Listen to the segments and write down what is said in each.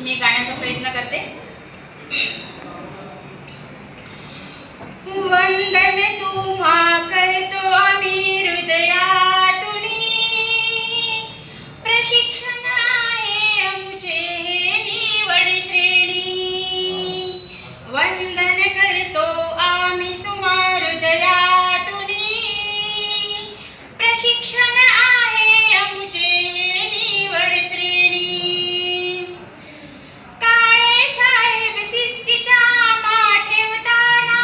मी गाण्याचा प्रयत्न करते. वंदन तुम्हा करतो आम्ही हृदयातुनी, प्रशिक्षण आहे आमचे निवड श्रेणी. वंदन करतो आम्ही तुम्हा हृदयातुनी, प्रशिक्षण आहे आमचे निवड श्रेणी. काळे साहेब शिस्तीत आम्हा ठेवताना,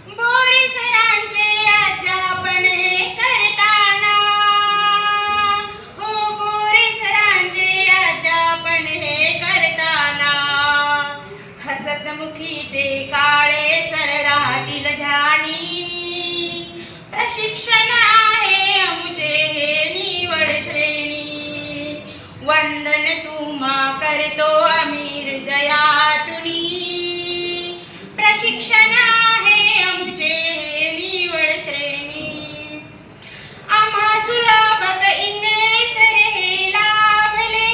बोरे सरांचे अध्यापन हे करताना, हो बोरे सरांचे अध्यापन हे करताना, हसतमुखी ते काळे सर राहतील ध्यानी. प्रशिक्षण आहे आमचे हे निवड श्रेणी. वंदन तुम्हा करतो आम्ही हृदयातुनी, प्रशिक्षण आहे आमचे हे निवड श्रेणी. आम्हा सुलभक इंगळे सर हे लाभले,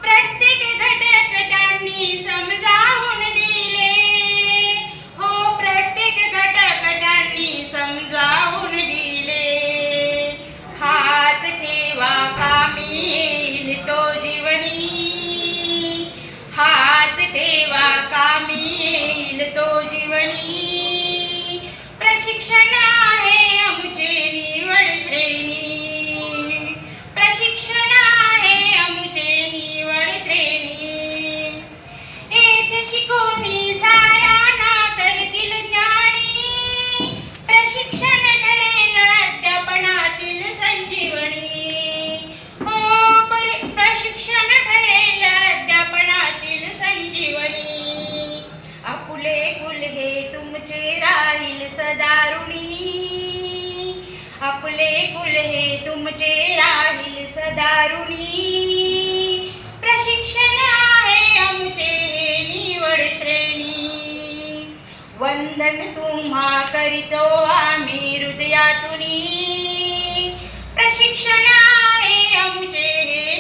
प्रत्येक घटक त्यांनी समजावून दिले, हो प्रत्येक घटक त्यांनी समजावून दिले. हाच ठेवा कामी येईल तो जीवनी, हाच ठेवा कामी येईल तो जीवनी. प्रशिक्षण आहे आमचे निवड श्रेणी, प्रशिक्षण आहे आमचे निवड श्रेणी. येथे शिकवणी साऱ्यांना करतील ज्ञानी, प्रशिक्षण ठरेल अध्यापनातील संजीवनी, हो प्रशिक्षण ठरेल अध्यापनातील संजीवनी. आपुले कुल हे तुमचे राहील सदारुणी, आपुले कुल हे तुमचे राहील सदारुणी. प्रशिक्षण आहे आमचे हे निवड श्रेणी. वंदन तुम्हा करीतो आम्ही हृदयातुनी, प्रशिक्षण आहे आमचे हे